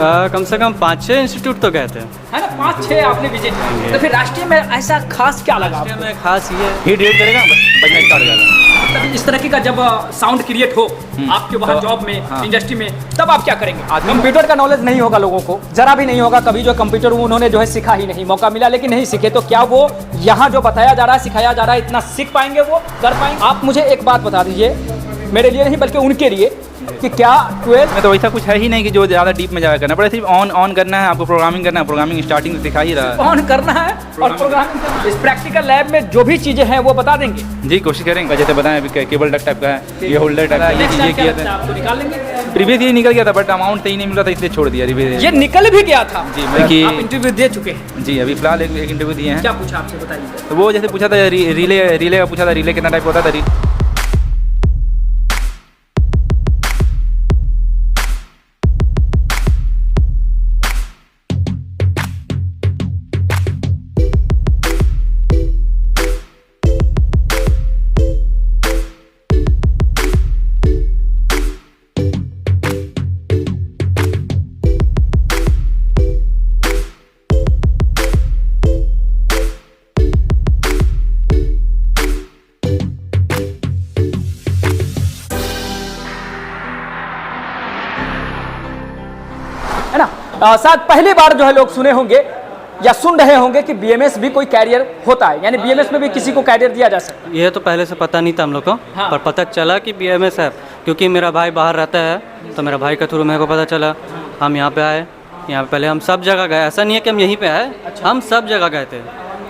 कम से कम 5-6 इंस्टीट्यूट तो गए थे, है ना, 5-6 आपने विजिट किया। तो फिर राष्ट्रीय में ऐसा खास क्या लगा आपको? में खास ये हीट रीड करेगा बजना स्टार्ट हो जाएगा। तब इस तरह का जब साउंड क्रिएट हो आपके वहाँ जॉब में, इंडस्ट्री में, तब आप क्या करेंगे? कंप्यूटर का नॉलेज नहीं होगा लोगों को, जरा भी नहीं होगा, कभी जो कंप्यूटर उन्होंने जो है सीखा ही नहीं, मौका मिला लेकिन नहीं सीखे, तो क्या वो यहाँ जो बताया जा रहा है, सिखाया जा रहा है, इतना सीख पाएंगे, वो कर पाएंगे? आप मुझे एक बात बता दीजिए, मेरे लिए नहीं बल्कि उनके लिए, कि क्या 12 में तो वैसा कुछ है ही नहीं कि जो ज़्यादा डीप में जाकर करना पड़े, सिर्फ ऑन करना है, आपको प्रोग्रामिंग करना है, प्रोग्रामिंग स्टार्टिंग से सिखा ही रहा है, ऑन करना है और प्रोग्रामिंग। इस प्रैक्टिकल लैब में जो भी चीज़ें हैं वो बता देंगे जी, कोशिश करेंगे। जैसे बताएं अभी केबल डक टाइप का है, ये होल्डर टाइप का है, ये किया था, आपको निकाल लेंगे। प्रीवियस ये निकल गया था बट अमाउंट सही नहीं मिल रहा था इसलिए छोड़ दिया रिव्यू। ये निकल भी गया था जी, मतलब कि आप इंटरव्यू दे चुके हैं? जी, अभी फिलहाल एक इंटरव्यू दिए हैं। क्या पूछा आपसे, बताइए। तो वो जैसे पूछा था रिले का पूछा था, रिले कितना टाइप होता था। है ना, शायद पहली बार जो है लोग सुने होंगे या सुन रहे होंगे कि बीएमएस भी कोई कैरियर होता है, यानी बीएमएस में भी किसी को कैरियर दिया जा सकता है। ये तो पहले से पता नहीं था हम लोग को, हाँ। पर पता चला कि BMS है, क्योंकि मेरा भाई बाहर रहता है, तो मेरा भाई के थ्रू मेरे को पता चला। हम यहाँ पे आए, यहाँ पे पहले हम सब जगह गए, ऐसा नहीं है कि हम यहीं पे आए, हम सब जगह गए थे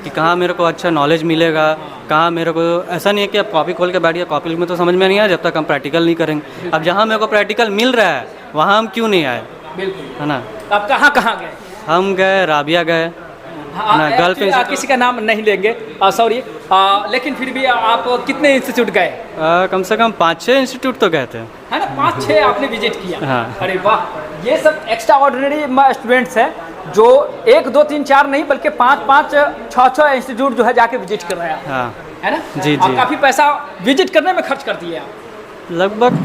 कि कहाँ मेरे को अच्छा नॉलेज मिलेगा, कहाँ मेरे को, ऐसा नहीं है कि अब कॉपी खोल के बैठ गया, कॉपी में तो समझ में नहीं आया जब तक हम प्रैक्टिकल नहीं करेंगे। अब जहाँ मेरे को प्रैक्टिकल मिल रहा है वहाँ हम क्यों नहीं आए, बिल्कुल। है ना। आप कहाँ कहाँ गए? हम गए राबिया गए, ना, गर्ल्स actually, किसी का नाम नहीं लेंगे, सॉरी, लेकिन फिर भी आप कितने इंस्टीट्यूट गए? कम से कम 5-6 इंस्टीट्यूट तो गए थे, है ना, 5-6 आपने विजिट किया। हाँ। अरे वाह, ये सब एक्स्ट्रा ऑर्डिनरी स्टूडेंट्स हैं जो 1, 2, 3, 4 नहीं बल्कि 5-5, 6 इंस्टीट्यूट जो है जाके विजिट कर रहे हैं, हाँ है ना। जी, आप जी। काफ़ी पैसा विजिट करने में खर्च कर दिए आप, लगभग,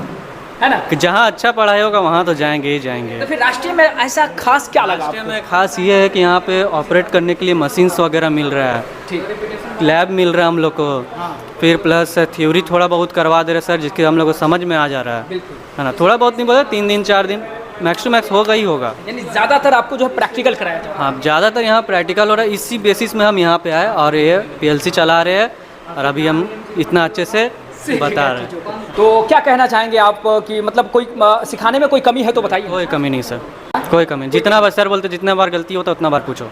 है ना। कि जहाँ अच्छा पढ़ाई होगा वहाँ तो जाएंगे ही जाएंगे। तो फिर राष्ट्रीय में ऐसा खास क्या लगा राष्ट्रीय आपको? में खास ये है कि यहाँ पे ऑपरेट करने के लिए मशीन्स वगैरह मिल रहा है, ठीक, लैब मिल रहा है हम लोग को, हाँ, फिर प्लस थ्योरी थोड़ा बहुत करवा दे रहे सर, जिसके हम लोग को समझ में आ जा रहा है, बिल्कुल। है ना। थोड़ा बहुत नहीं बोला, 3 दिन 4 दिन मैक्स टू मैक्स होगा ही होगा। यानी ज़्यादातर आपको जो है प्रैक्टिकल कराया जाए। हाँ, ज़्यादातर यहाँ प्रैक्टिकल हो रहा है, इसी बेसिस में हम यहाँ पे आए और ये PLC चला रहे हैं और अभी हम इतना अच्छे से बता रहे हैं। तो क्या कहना चाहेंगे आप कि मतलब कोई सिखाने में कोई कमी है तो बताइए। कोई कमी नहीं सर, कोई कमी नहीं। जितना बार सर बोलते जितना बार गलती होता उतना बार पूछो।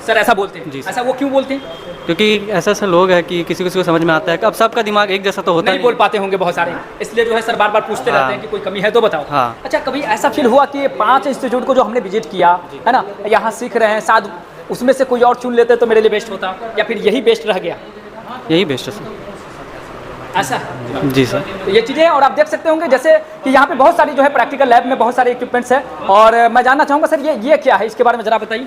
सर ऐसा बोलते हैं? जी सर। ऐसा वो क्यों बोलते हैं? क्योंकि ऐसे ऐसे लोग हैं कि किसी किसी को समझ में आता है कि अब सबका दिमाग एक जैसा तो होता नहीं बोल पाते होंगे बहुत सारे, इसलिए जो है सर बार बार पूछते रहते हैं कि कोई कमी है तो बताओ। हाँ। अच्छा, कभी ऐसा फील हुआ कि 5 इंस्टीट्यूट को जो हमने विजिट किया है ना, यहाँ सीख रहे हैं, शायद उसमें से कोई और चुन लेते तो मेरे लिए बेस्ट होता, या फिर यही बेस्ट रह गया? यही बेस्ट है सर। ऐसा? जी सर। तो ये चीज़ें, और आप देख सकते होंगे जैसे कि यहाँ पे बहुत सारी जो है प्रैक्टिकल लैब में बहुत सारे इक्विपमेंट्स हैं, और मैं जानना चाहूँगा सर ये क्या है, इसके बारे में ज़रा बताइए।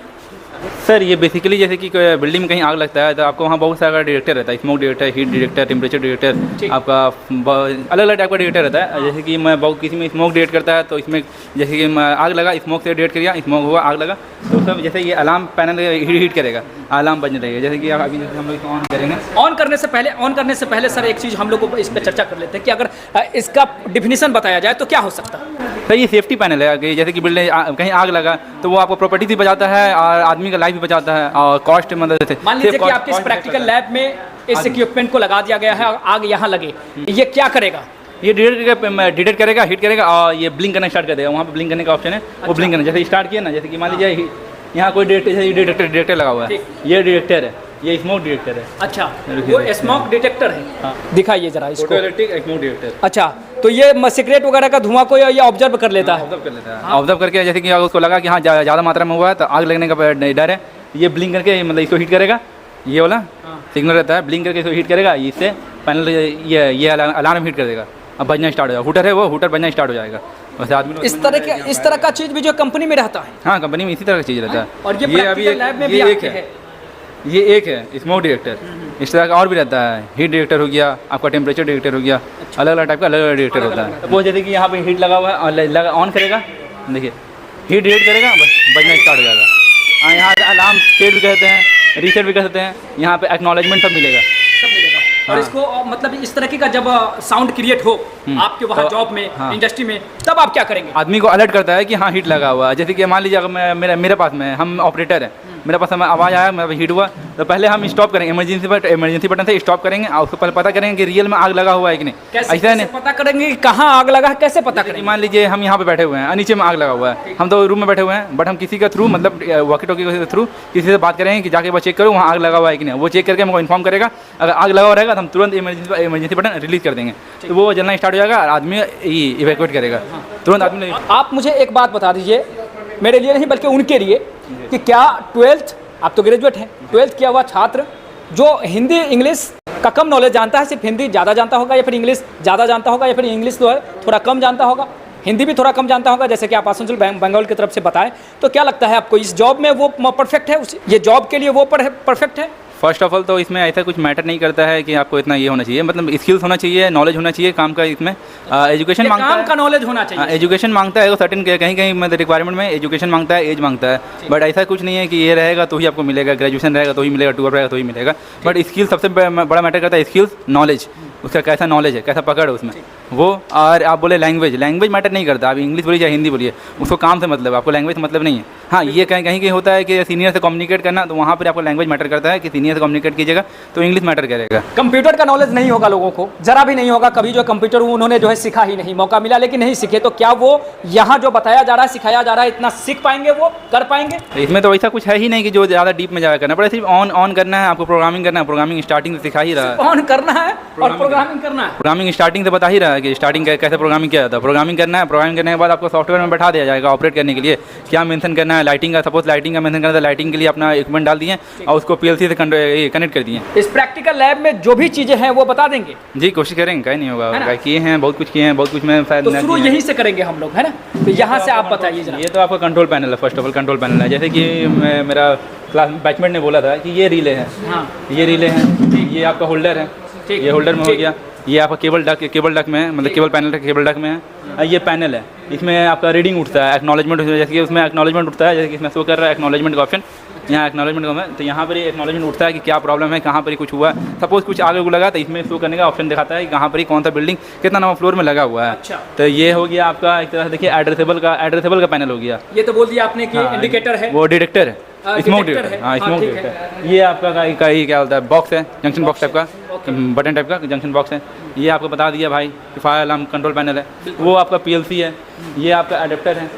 सर ये बेसिकली जैसे कि कोई बिल्डिंग में कहीं आग लगता है तो आपको वहाँ बहुत सारा डिटेक्टर रहता है, smoke detector, heat detector, temperature detector, आपका अलग अलग टाइप का डिटेक्टर रहता है। जैसे कि मैं बहुत किसी में स्मोक डिटेक्ट करता है तो इसमें जैसे कि आग लगा, स्मोक से डिटेक्ट किया, स्मोक हुआ, आग लगा, तो सब जैसे ये अलार्म पैनल हीट करेगा, अलार्म बजने लगेगा। जैसे कि अभी जैसे हम लोग ऑन करेंगे, ऑन करने से पहले सर एक चीज़ हम लोग को इस पर चर्चा कर लेते हैं कि अगर इसका डिफिनीशन बताया जाए तो क्या हो सकता है? सर ये सेफ्टी पैनल है कि जैसे कि बिल्डिंग कहीं आग लगा तो वो आपको प्रॉपर्टी भी बचाता है और आदमी का लाइफ भी बचाता है और कॉस्ट मतलब जैसे मान लीजिए कि आपके इस प्रैक्टिकल लैब में इस इक्विपमेंट को लगा दिया गया है और आग यहाँ लगे, ये क्या करेगा? ये डिटेक्ट करेगा, हीट करेगा और ये ब्लिंक करना स्टार्ट कर देगा। वहाँ पे ब्लिंक करने का ऑप्शन है, वो ब्लिंक करना जैसे स्टार्ट किया ना, जैसे कि मान लीजिए यहाँ कोई डिटेक्टर लगा हुआ है, ये डिटेक्टर है, ये स्मोक डिटेक्टर है। अच्छा, वो स्मोक डिटेक्टर है। हाँ। दिखाइए जरा इसको। Photo electric smoke detector. अच्छा, तो ये सिगरेट वगैरह का धुआं को ये ऑब्जर्व कर लेता है? ऑब्जर्व कर लेता है, ऑब्जर्व करके जैसे कि अगर उसको लगा कि हाँ ज़्यादा मात्रा में हुआ है तो आग लगने का डर है, ये ब्लिंक करके मतलब इसको हीट करेगा, ये वाला सिग्नल रहता है, ब्लिंक करके इसको हीट करेगा, इससे पैनल ये अलार्म हीट कर देगा, अब बजना स्टार्ट हो जाएगा। हूटर है वो, हूटर बजना स्टार्ट हो जाएगा। वैसे आदमी इस तरह का चीज़ भी जो कंपनी में रहता है? हाँ, कंपनी में इसी तरह का चीज़ रहता है। और ये प्रैक्टिकल लैब में भी एक है, ये एक है स्मोक डिटेक्टर। इस तरह का और भी रहता है, हीट डिटेक्टर हो गया, आपका टेम्परेचर डिटेक्टर हो गया, अलग अलग टाइप का अलग अलग डिटेक्टर होता है। वो जैसे कि यहाँ पे हीट लगा हुआ है और ऑन करेगा, देखिए हीट डिटेक्ट करेगा, बजना स्टार्ट हो जाएगा। यहाँ अलार्म सेट भी कर सकते हैं, रीसेट भी कर सकते हैं, यहाँ पे एक्नॉलेजमेंट सब मिलेगा। और इसको मतलब इस तरह का जब साउंड क्रिएट हो आपके वहाँ जॉब में, इंडस्ट्री में, तब आप क्या करेंगे? आदमी को अलर्ट करता है कि हाँ हीट लगा हुआ है। जैसे कि मान लीजिए अगर मेरे पास में, हम ऑपरेटर हैं, मेरे पास हमें आवाज़ आया, मेरा हीट हुआ, तो पहले हम स्टॉप करेंगे, इमरजेंसी बटन से स्टॉप करेंगे और उसको पहले पता करेंगे कि रियल में आग लगा हुआ है कि नहीं। कैसे नहीं पता करेंगे कि कहाँ आग लगा है, कैसे पता करेंगे? मान लीजिए हम यहाँ पे बैठे हुए हैं और नीचे में आग लगा हुआ है, हम तो रूम में बैठे हुए हैं, बट हम किसी के थ्रू मतलब वॉकी टॉकी के थ्रू किसी से बात करेंगे कि जाके वो चेक करो वहाँ आग लगा हुआ है कि नहीं। वो चेक करके हमको इन्फॉर्म करेगा, अगर आग लगा हुआ रहेगा तो हम तुरंत इमरजेंसी बटन रिलीज कर देंगे, तो वो जलना स्टार्ट हो जाएगा और आदमी इवैक्यूएट करेगा तुरंत। आदमी आप मुझे एक बात बता दीजिए, मेरे लिए नहीं बल्कि उनके लिए, कि क्या 12th, आप तो ग्रेजुएट हैं, 12th किया हुआ छात्र जो हिंदी इंग्लिश का कम नॉलेज जानता है, सिर्फ हिंदी ज़्यादा जानता होगा या फिर इंग्लिश ज़्यादा जानता होगा या फिर इंग्लिश जो है थोड़ा कम जानता होगा, हिंदी भी थोड़ा कम जानता होगा, जैसे कि आप आसनसोल बंगाल की तरफ से बताएं, तो क्या लगता है आपको इस जॉब में वो परफेक्ट है, ये जॉब के लिए वो परफेक्ट है? फर्स्ट ऑफ ऑल तो इसमें ऐसा कुछ मैटर नहीं करता है कि आपको इतना ये होना चाहिए, मतलब स्किल्स होना चाहिए, नॉलेज होना चाहिए काम का। इसमें एजुकेशन मांगता है, काम का नॉलेज होना चाहिए, एजुकेशन मांगता है, वो सर्टेन कहीं कहीं मतलब रिक्वायरमेंट में एजुकेशन मांगता है, एज मांगता है, बट ऐसा कुछ नहीं है कि ये रहेगा तो ही आपको मिलेगा, ग्रेजुएशन रहेगा तो ही मिलेगा, 12 रहेगा तो ही मिलेगा। बट स्किल सबसे बड़ा मैटर करता है, स्किल्स, नॉलेज, उसका कैसा नॉलेज है, कैसा पकड़ है उसमें वो। और आप बोले लैंग्वेज मैटर नहीं करता, आप इंग्लिश बोलिए या हिंदी बोलिए, उसको काम से मतलब, आपको लैंग्वेज से मतलब नहीं है। हाँ, ये कहीं कहीं होता है कि सीनियर से कम्युनिकेट करना, तो वहाँ पर आपको लैंग्वेज मैटर करता है कि सीनियर से कम्युनिकेट कीजिएगा तो इंग्लिश मैटर करेगा। कंप्यूटर का नॉलेज नहीं होगा लोगों को, जरा भी नहीं होगा, कभी जो कंप्यूटर उन्होंने जो है सीखा ही नहीं, मौका मिला लेकिन नहीं सीखे, तो क्या वो यहाँ जो बताया जा रहा है, सिखाया जा रहा है, इतना सीख पाएंगे, वो कर पाएंगे? इसमें तो ऐसा कुछ है ही नहीं कि जो ज़्यादा डीप में जाकर करना पड़े, सिर्फ ऑन करना है, आपको प्रोग्रामिंग करना है, प्रोग्रामिंग स्टार्टिंग से सिखा ही रहा है, ऑन करना है और प्रोग्रामिंग करना है, प्रोग्रामिंग स्टार्टिंग से बता ही रहा है कि स्टार्टिंग कैसे प्रोग्रामिंग किया जाता है। प्रोग्रामिंग करना है, प्रोग्रामिंग करने के बाद आपको सॉफ्टवेयर में बैठा दिया जाएगा ऑपरेट करने के लिए, क्या मेंशन करना है, लाइटिंग का, सपोज लाइटिंग का मेंशन करना है, लाइटिंग के लिए अपना इक्विपमेंट डाल दिए और उसको पीएलसी से कनेक्ट कर दिए। इस प्रैक्टिकल लैब में जो भी चीजें हैं वो बता देंगे जी, कोशिश करेंगे, कहीं नहीं होगा, किए हैं बहुत कुछ किए हैं, बहुत कुछ में शायद तो शुरू यहीं से करेंगे हम लोग, है ना? तो यहाँ से आप बताइए जरा। ये तो आपका कंट्रोल पैनल है, first of all control panel है, जैसे कि मेरा क्लास बैचमेट ने बोला था कि ये रिले है, हाँ, ये रिले है, ये आपका होल्डर है, ये होल्डर में हो गया, ये आपका केबल डक में है, मतलब केबल पैनल केबल डक में है, ये पैनल है, इसमें आपका रीडिंग उठता है, एक्नॉलेजमेंट, जैसे कि उसमें एक्नॉलेजमेंट उठता है, जैसे कि इसमें शो कर रहा है एक्नॉलेजमेंट का ऑप्शन, यहाँ एक्नॉलेजमेंट का है, तो यहाँ पर एक्नॉलेजमेंट उठता है कि क्या प्रॉब्लम है, कहाँ पर कुछ हुआ, सपोज कुछ आगे लगा तो इसमें शो करने का ऑप्शन दिखाता है कि कहाँ पर कौन सा बिल्डिंग कितना नंबर फ्लोर में लगा हुआ है। अच्छा। तो ये हो गया आपका एक तरह से देखिए एड्रेसेबल का पैनल हो गया। ये तो बोल दिया आपने कि इंडिकेटर है, वो डिटेक्टर है, स्मोक डिटेक्टर, हाँ स्मोक डिटेक्टर। ये आपका क्या होता है, बॉक्स है, जंक्शन बॉक्स टाइप का, बटन टाइप का जंक्शन बॉक्स है। ये आपको बता दिया भाई कि फायर अलार्म कंट्रोल पैनल है। वो आपका पीएलसी है, ये आपका अडेप्टर है,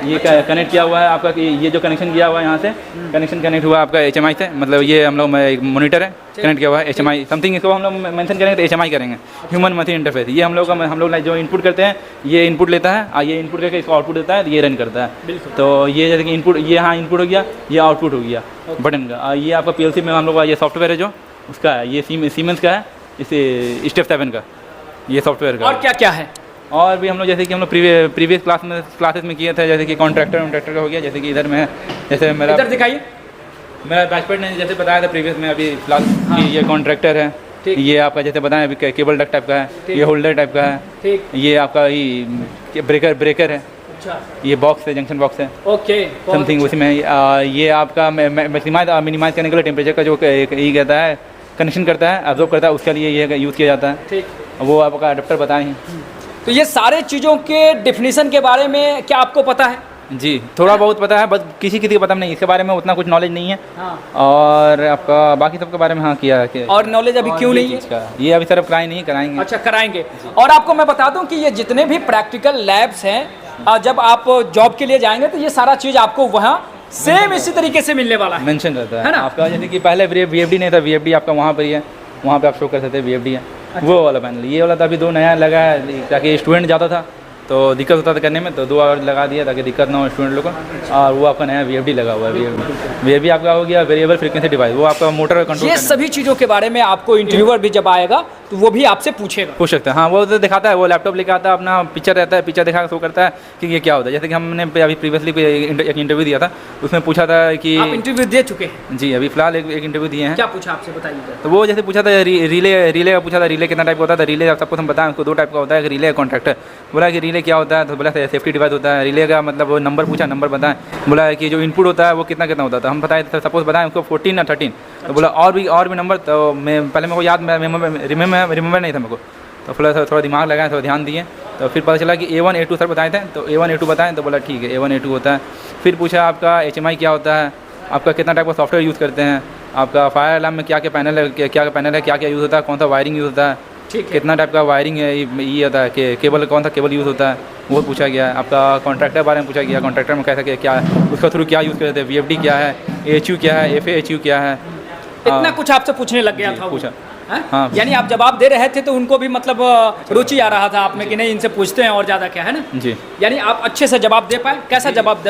ये कनेक्ट किया हुआ है आपका, ये जो कनेक्शन किया हुआ है यहाँ से कनेक्शन कनेक्ट हुआ है आपका एचएमआई से, मतलब ये हम लोग एक मोनीटर है कनेक्ट किया हुआ है एचएमआई समथिंग, इसको हम लोग मेंशन करेंगे तो एचएमआई करेंगे, ह्यूमन मशीन इंटरफेस। ये हम लोग जो इनपुट करते हैं ये इनपुट लेता है और ये इनपुट करके इसको आउटपुट देता है, ये रन करता है। तो ये जैसे कि इनपुट, ये हाँ इनपुट हो गया, ये आउटपुट हो गया बटन का। ये आपका पीएलसी में हम लोग का ये सॉफ्टवेयर है जो उसका है, ये सीमेंस का है, इसे स्टेप 7 का ये सॉफ्टवेयर का। और क्या क्या है? और भी हम लोग जैसे कि हम लोग प्रीवियस क्लासेस में किए थे, जैसे कि कॉन्ट्रैक्टर का हो गया, जैसे कि इधर में है, जैसे इधर दिखाइए, मेरा बैचपेट ने जैसे बताया था प्रीवियस में अभी फिलहाल कि ये कॉन्ट्रैक्टर है, ये आपका जैसे बताएं अभी केबल डक टाइप का है, ये होल्डर टाइप का है, ये आपका ये ब्रेकर है, अच्छा, ये बॉक्स है, जंक्शन बॉक्स है, ओके समथिंग उसी में। ये आपका मैक्सिमाइज मिनिमाइज करने के लिए टेम्परेचर का जो ये कहता है कनेक्शन करता है, ऑब्जर्व करता है, उसके लिए ये यूज़ किया जाता है। ठीक, वो आपका अडेप्टर बताएं। तो ये सारे चीज़ों के डेफिनेशन के बारे में क्या आपको पता है? जी थोड़ा बहुत पता है, बस किसी को पता नहीं, इसके बारे में उतना कुछ नॉलेज नहीं है। हाँ। और आपका बाकी सबके बारे में हाँ किया है कि और नॉलेज अभी क्यों नहीं है? ये अभी सिर्फ कराई नहीं, कराएंगे। अच्छा, कराएंगे। और आपको मैं बता दूं कि ये जितने भी प्रैक्टिकल लैब्स हैं, जब आप जॉब के लिए जाएंगे तो ये सारा चीज़ आपको वहाँ सेम इसी तरीके से मिलने वाला है, मेंशन रहता है ना? आपका जैसे कि पहले वीएफडी नहीं था, वीएफडी आपका वहाँ पर ही है, वहाँ पे आप शो कर सकते हैं वीएफडी है। अच्छा। वो वाला पैनल, ये वाला तो अभी 2 नया लगा है, ताकि स्टूडेंट ज़्यादा था तो दिक्कत होता था करने में, तो 2 आवर लगा दिया ताकि दिक्कत ना हो स्टूडेंट लोग को। और वो आपका नया वीएफडी लगा हुआ है, वीएफडी आपका हो गया वेरिएबल फ्रीक्वेंसी डिवाइस, वो आपका मोटर कंट्रोल। ये सभी चीज़ों के बारे में आपको इंटरव्यूअर भी जब आएगा तो वो भी आपसे पूछ सकते हैं। हाँ, वो तो दिखाता है, वो लैपटॉप लेकर आता है, अपना पिक्चर रहता है, पिक्चर दिखा शो करता है कि ये क्या होता है। जैसे कि हमने अभी प्रीवियसली एक इंटरव्यू दिया था, उसमें पूछा था कि आप इंटरव्यू दे चुके हैं? जी, अभी फिलहाल एक इंटरव्यू दिए हैं। क्या पूछा आपसे, बताइए? तो वो जैसे पूछा था रिले का पूछा था, रिले कितना टाइप का होता था। रिले सबको हम बताएं, उसको 2 टाइप का होता है, एक रिले कॉन्ट्रैक्टर। बोला कि रिले रिले क्या होता है, तो बोला सेफ्टी डिवाइस होता है। रिले का मतलब वो नंबर पूछा, नंबर बताएं, बोला कि जो इनपुट होता है वो कितना कितना होता है, तो हम बताए सपोज बताएं उसको 14 या 13, तो बोला और भी नंबर, तो मैं पहले मेरे को याद रिमेंबर नहीं था मेरे को, तो थोड़ा दिमाग लगाए, थोड़ा ध्यान दिए, तो फिर पता चला कि A1 A2 सर बताए थे, तो A1 A2 बताएं, तो बोला ठीक है A1 A2 होता है। फिर पूछा आपका HMI क्या होता है, आपका कितना टाइप का सॉफ्टवेयर यूज़ करते हैं, आपका फायर अलार्म में क्या क्या पैनल है, क्या यूज़ होता है, कौन सा वायरिंग यूज़ होता है, कितना टाइप का वायरिंग है ये होता है, कि केबल कौन सा केबल यूज़ होता है वो पूछा गया। आपका कॉन्ट्रैक्टर बारे में पूछा गया, कॉन्ट्रैक्टर में कैसा क्या उसका थ्रू क्या यूज़ करते हैं, VFD क्या है, AHU क्या है, FAHU क्या है, इतना कुछ आपसे पूछने लग गया था वो? पूछा। हाँ? हाँ। यानी आप जवाब दे रहे थे तो उनको भी मतलब रुचि आ रहा था आप में कि नहीं इनसे पूछते हैं और ज़्यादा क्या है ना जी। यानी आप अच्छे से जवाब दे पाए। कैसा जवाब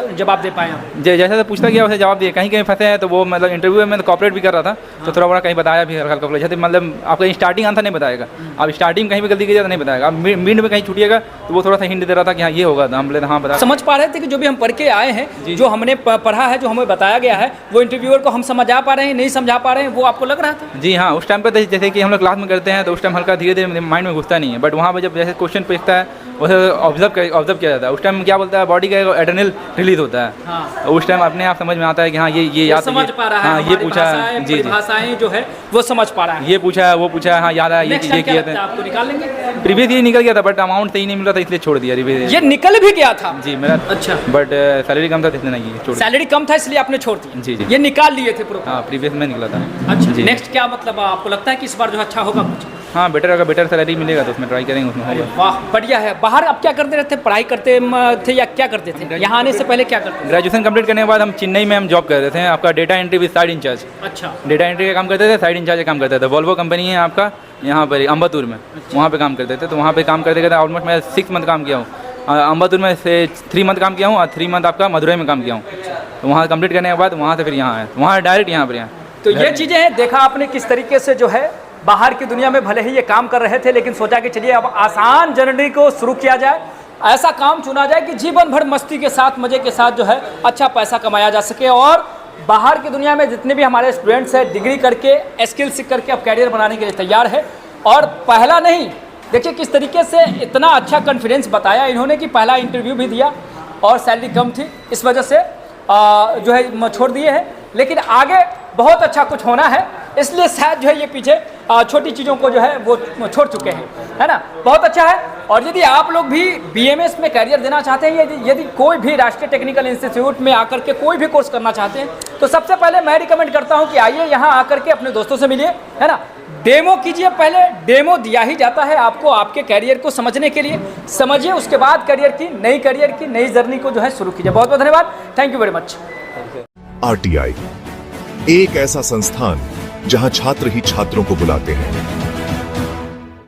दे पाए आप? जैसा पूछता गया वैसे जवाब दिए। कहीं पूछते हैं तो वो मतलब इंटरव्यू में तो कॉपरेट भी कर रहा था, तो थोड़ा बड़ा कहीं बताया भी हल्का फुल्का, जैसे मतलब आपका स्टार्टिंग आंसर नहीं बताएगा, आप स्टार्टिंग कहीं भी गलती कीजिए तो नहीं बताएगा, आप मिड में कहीं छूटिएगा तो वो थोड़ा सा हिंट दे रहा था कि हाँ ये होगा, तो हम बोले हाँ बता। समझ पा रहे थे कि जो भी हम पढ़ के आए हैं, जो हमने पढ़ा है, जो हमें बताया गया है, वो इंटरव्यूअर को हम समझा पा रहे हैं, नहीं समझा पा रहे हैं, वो आपको लग रहा था? जी हाँ, उस टाइम पे जैसे कि हम लोग क्लास में करते हैं तो उस टाइम हल्का धीरे धीरे माइंड में घुसता नहीं है, बट वहाँ पर जब जैसे क्वेश्चन पूछता है वैसे ऑब्जर्व किया जाता है। उस टाइम क्या बोलता है, बॉडी का एड्रेनल रिलीज होता है। हाँ। तो उस टाइम अपने आप समझ में आता है कि हाँ ये याद समझ पा रहा है, हाँ ये पूछा, जी भाषाएं जो है वो समझ पा रहा है, ये पूछा है वो पूछा है, हाँ याद है ये किया था। आपको निकाल लेंगे? प्रीवियस ये निकल गया था बट अमाउंट सही नहीं मिला था इसलिए छोड़ दिया। ये निकल भी गया था? जी मेरा। अच्छा। बट सैलरी कम था इसलिए नहीं छोड़। सैलरी कम था इसलिए आपने छोड़ दिया? जी जी। ये निकाल लिए थे प्रोफाइल? हाँ प्रीवियस में निकला था। अच्छा जी। नेक्स्ट क्या मतलब आपको लगता है कि इस बार जो अच्छा होगा कुछ? हाँ बेटर अगर बेटर सैलरी मिलेगा तो उसमें ट्राई करेंगे, उसमें होगा। वाह बढ़िया है। बाहर आप क्या करते रहते? पढ़ाई करते थे या क्या करते थे? यहाँ आने से पहले क्या करते थे? ग्रेजुएशन कंप्लीट करने के बाद हम चेन्नई में हम जॉब कर रहे थे, आपका data entry with side incharge. अच्छा। डेटा एंट्री का काम करते थे, साइड इंचार्ज का काम करते थे। वॉल्वो कंपनी है आपका यहाँ पर अम्बातूर में, वहाँ पे काम करते थे। तो वहाँ पे काम करते करते ऑलमोस्ट मैं 6 मंथ काम किया हूँ। अम्बातूर में से 3 मंथ काम किया हूँ और 3 मंथ आपका मदुरई में काम किया हूँ। तो वहाँ कंप्लीट करने के बाद वहाँ से फिर यहाँ आए, वहाँ डायरेक्ट यहाँ पर यहाँ। तो ये चीज़ें हैं, देखा आपने किस तरीके से जो है बाहर की दुनिया में भले ही ये काम कर रहे थे, लेकिन सोचा कि चलिए अब आसान जर्नी को शुरू किया जाए, ऐसा काम चुना जाए कि जीवन भर मस्ती के साथ, मज़े के साथ जो है अच्छा पैसा कमाया जा सके। और बाहर की दुनिया में जितने भी हमारे स्टूडेंट्स हैं डिग्री करके, स्किल सीख करके अब कैरियर बनाने के लिए तैयार है। और पहला नहीं, देखिए किस तरीके से इतना अच्छा कॉन्फिडेंस बताया इन्होंने कि पहला इंटरव्यू भी दिया और सैलरी कम थी, इस वजह से जो है छोड़ दिए हैं। लेकिन आगे बहुत अच्छा कुछ होना है, इसलिए शायद जो है ये पीछे छोटी चीज़ों को जो है वो छोड़ चुके हैं, है ना। बहुत अच्छा है। और यदि आप लोग भी BMS में करियर देना चाहते हैं, यदि कोई भी राष्ट्रीय टेक्निकल इंस्टीट्यूट में आकर के कोई भी कोर्स करना चाहते हैं, तो सबसे पहले मैं रिकमेंड करता हूं कि आइए यहाँ आकर के अपने दोस्तों से मिलिए, है ना। डेमो कीजिए, पहले डेमो दिया ही जाता है आपको आपके करियर को समझने के लिए। समझिए, उसके बाद करियर की नई जर्नी को जो है शुरू कीजिए। बहुत बहुत धन्यवाद। Thank you very much. RTI एक ऐसा संस्थान जहां छात्र ही छात्रों को बुलाते हैं।